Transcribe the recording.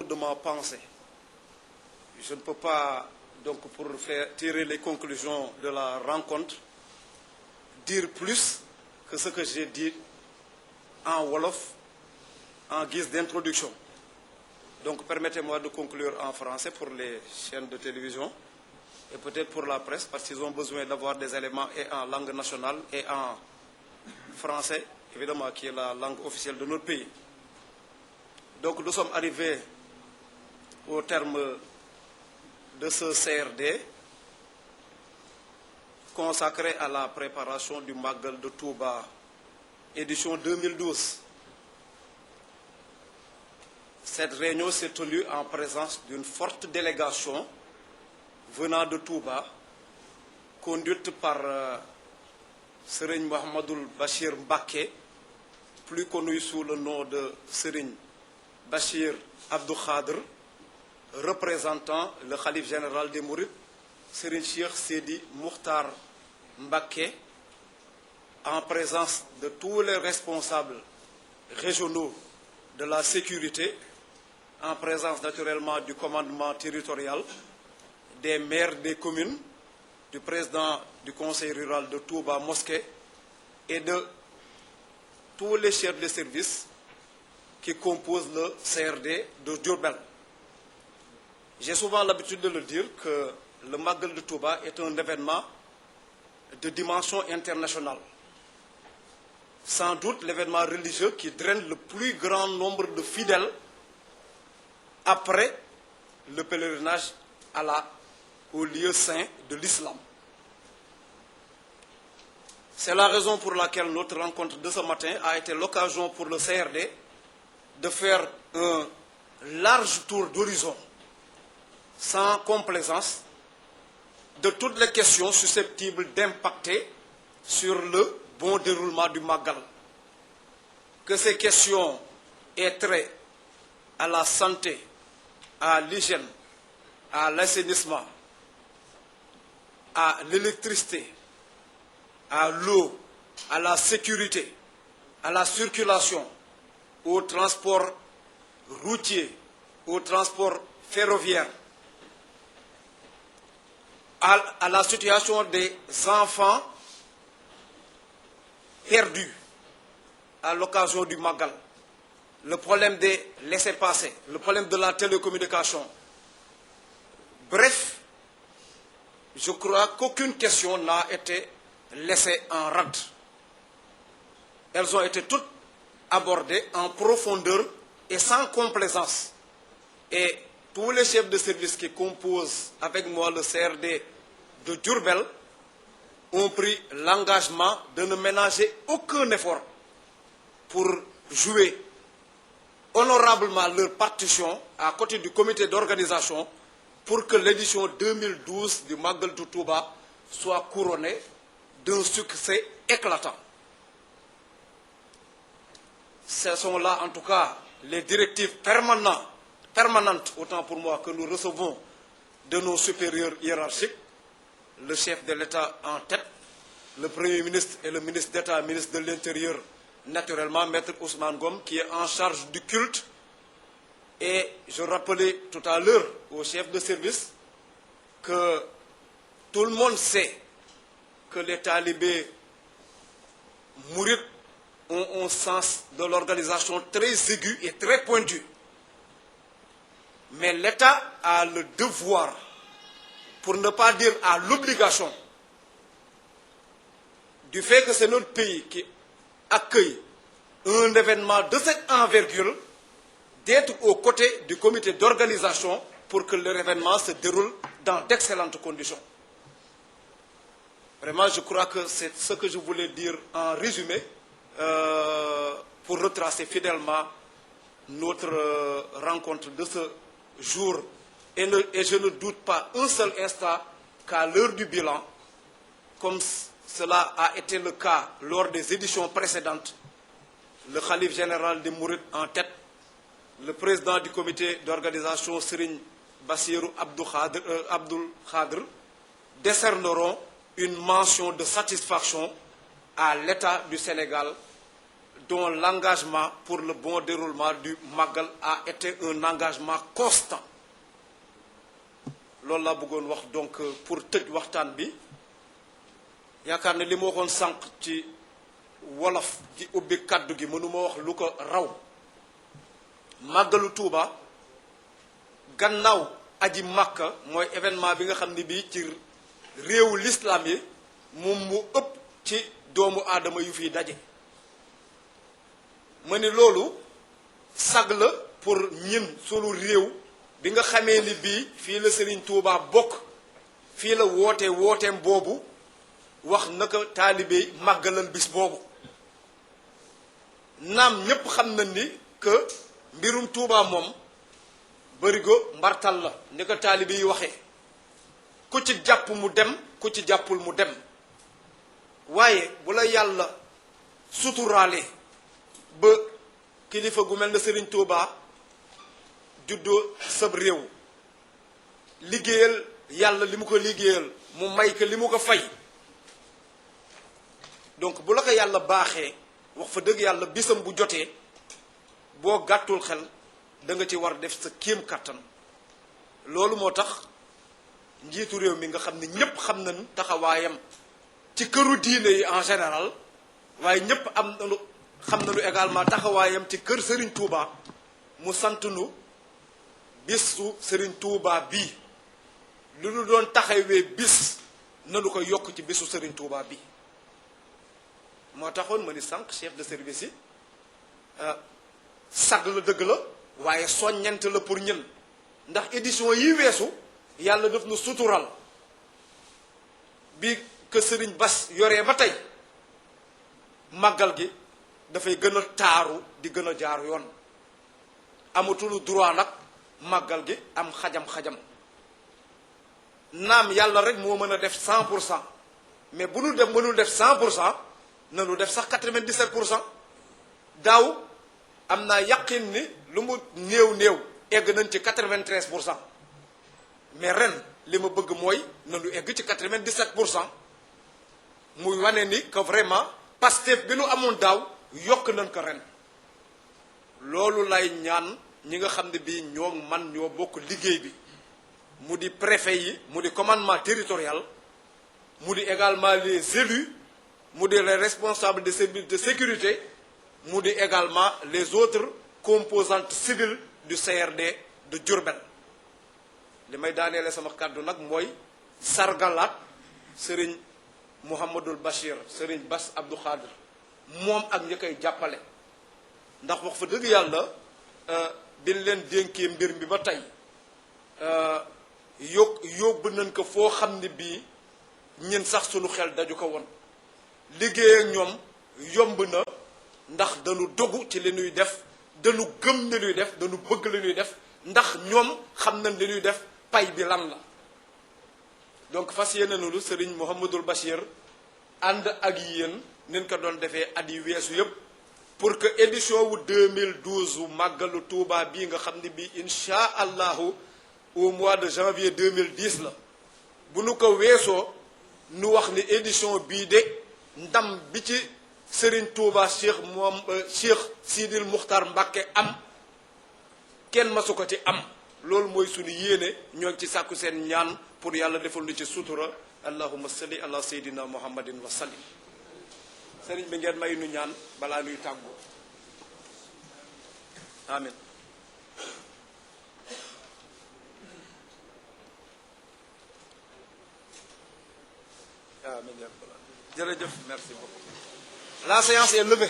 de ma pensée. Je ne peux pas, donc, pour faire tirer les conclusions de la rencontre, dire plus que ce que j'ai dit en Wolof, en guise d'introduction. Donc, permettez-moi de conclure en français pour les chaînes de télévision et peut-être pour la presse, parce qu'ils ont besoin d'avoir des éléments et en langue nationale et en français, évidemment, qui est la langue officielle de notre pays. Donc, nous sommes arrivés au terme de ce CRD consacré à la préparation du Magal de Touba, édition 2012. Cette réunion s'est tenue en présence d'une forte délégation venant de Touba, conduite par Serigne Mohamedoul Bachir Mbaké, plus connu sous le nom de Serigne Bachir Abdou Khadr, représentant le Khalife général des Mourides, Serigne Cheikh Sidi Mokhtar Mbaké, en présence de tous les responsables régionaux de la sécurité, en présence naturellement du commandement territorial, des maires des communes, du président du conseil rural de Touba Mosquée et de tous les chefs de service qui composent le CRD de Diourbel. J'ai souvent l'habitude de le dire que le Magal de Touba est un événement de dimension internationale. Sans doute l'événement religieux qui draine le plus grand nombre de fidèles après le pèlerinage au lieu saint de l'islam. C'est la raison pour laquelle notre rencontre de ce matin a été l'occasion pour le CRD de faire un large tour d'horizon, sans complaisance, de toutes les questions susceptibles d'impacter sur le bon déroulement du Magal. Que ces questions aient trait à la santé, à l'hygiène, à l'assainissement, à l'électricité, à l'eau, à la sécurité, à la circulation, au transport routier, au transport ferroviaire, à la situation des enfants perdus à l'occasion du Magal, le problème des laissez-passer, le problème de la télécommunication. Bref, je crois qu'aucune question n'a été laissée en rade. Elles ont été toutes abordées en profondeur et sans complaisance. Et tous les chefs de service qui composent avec moi le CRD de Diourbel ont pris l'engagement de ne ménager aucun effort pour jouer honorablement leur partition à côté du comité d'organisation pour que l'édition 2012 du Magal de Touba soit couronnée d'un succès éclatant. Ce sont là en tout cas les directives permanentes, autant pour moi, que nous recevons de nos supérieurs hiérarchiques, le chef de l'État en tête, le Premier ministre et le ministre d'État, ministre de l'Intérieur, naturellement, Maître Ousmane Gom, qui est en charge du culte. Et je rappelais tout à l'heure au chef de service que tout le monde sait que les talibés mourides ont un sens de l'organisation très aigu et très pointu. Mais l'État a le devoir, pour ne pas dire à l'obligation, du fait que c'est notre pays qui accueille un événement de cette envergure, d'être aux côtés du comité d'organisation pour que l'événement se déroule dans d'excellentes conditions. Vraiment, je crois que c'est ce que je voulais dire en résumé pour retracer fidèlement notre rencontre de ce jour. Et je ne doute pas un seul instant qu'à l'heure du bilan, comme cela a été le cas lors des éditions précédentes, le Khalife général des Mourides en tête, le président du comité d'organisation Serigne Bassirou Abdoul Khadr décerneront une mention de satisfaction à l'État du Sénégal dont l'engagement pour le bon déroulement du Magal a été un engagement constant loolu laa bëggoon wax donc pour tëj waxtaan bi yaakaar ne li ma waxoon sànq ci wolof ji ubbi kàddu gi mënuma wax lu ko raw màggalu Tuuba gannaaw aji Makka mooy événement bi nga xam ne bii ci réewu l'islam yi moom mu ëpp ci doomu aadama yu fiy daje ma ni loolu sag la pour ñin sunu réew bi nga xamee ni bii fii la Serigne Touba bokk fii la wooteem boobu wax naka taalibe màggalal bis boobu naam ñépp xam na ni que mbirum Touba moom barigo mbartal la ni ko taalibe yi waxee ku ci jàpp mu dem ku ci jàppul mu dem waaye bu la yàlla suturaale ba kilifa gu mel na Serigne Touba juddoo sab réew liggéeyal yàlla li mu ko liggéeyal mu may ko li mu ko fay donc bu la ko yàlla baaxee wax fa dëgg yàlla bisam bu jotee boo gàttul xel da nga ci war def sa kéem kàttan loolu moo tax njiitu réew mi nga xam ne ñépp xam nañu taxawaayam ci këru diine yi en général waaye ñépp xam nañu également taxawaayam ci kër Serigne Touba mu sant nu bisu Serigne Touba bii lu nu doon taxawee bis nanu ko yokk ci bisu Serigne Touba bii moo taxoon ma ni sànq chef de service yi sag la dëgg la waaye soññent la pour ñun ndax édition yi weesu yàlla daf nu sutural bi que Serigne Bass yoree ba tey màggal gi dafay gën a taaru di gën a jaar yoon amatul droit nag màggal gi am xajam-xajam naam yàlla rek moo mën a def 100% mais bu nu def mënul def 100% na nu def sax 97%. daaw am naa yaqin ni lu mu néew egg nañ ci 93%, mais ren li ma bëgg mooy na nu egg ci 97%, muy wane ni que vraiment Pastef bi nu amoon daaw yokk nañ ko ren. loolu lay ñaan ñi nga xam ne bii ñoo man ñoo bokk liggéey bi mu di préfet yi mu di commandement territorial mu di également les élus mu di les responsables des services de sécurité mu di également les autres composantes civiles du CRD de Diourbel. li may daaneele sama kàddu nag mooy sargalaat Serigne Mouhamadul Bachir Serigne Bass Abdou Khadir moom ak ñi koy jàppale ndax wax fa dëgg yàlla biñ leen dénkee mbir mi ba tey yóbbu nañ ko foo xam ne bii ñun sax sunu xel daju ko woon liggéey ak ñoom yomb na ndax dañu dogu ci li ñuy def dañu gëm li ñuy def dañu bëgg li ñuy def ndax ñoom xam nañ li ñuy def pay bi lan la. donc fas yéene nañu Serigne Mouhamadul Bachir ànd ak yéen nin ko doon defee at yi weesu yëpp pour que édition wu 2012 wu màggalu Touba bii nga xam ne bii incha allahu au mois de janvier 2010 la bu nu ko weesoo nu wax ni édition bii de ndam bi ci Serigne Touba Cheikh Sidil Muxtar Mbàkke am kenn masu ko ci am loolu mooy suñu yéene ñoo ngi ci sàkku seen ñaan pour yàlla defal lu ci sutura allahumma salli ala sayyidina muhammadin wa sallim. Serigne bi ngeen may nu ñaan balaa nuy tàggoo amin. Amin. Jërëjëf, merci beaucoup. La séance est levée.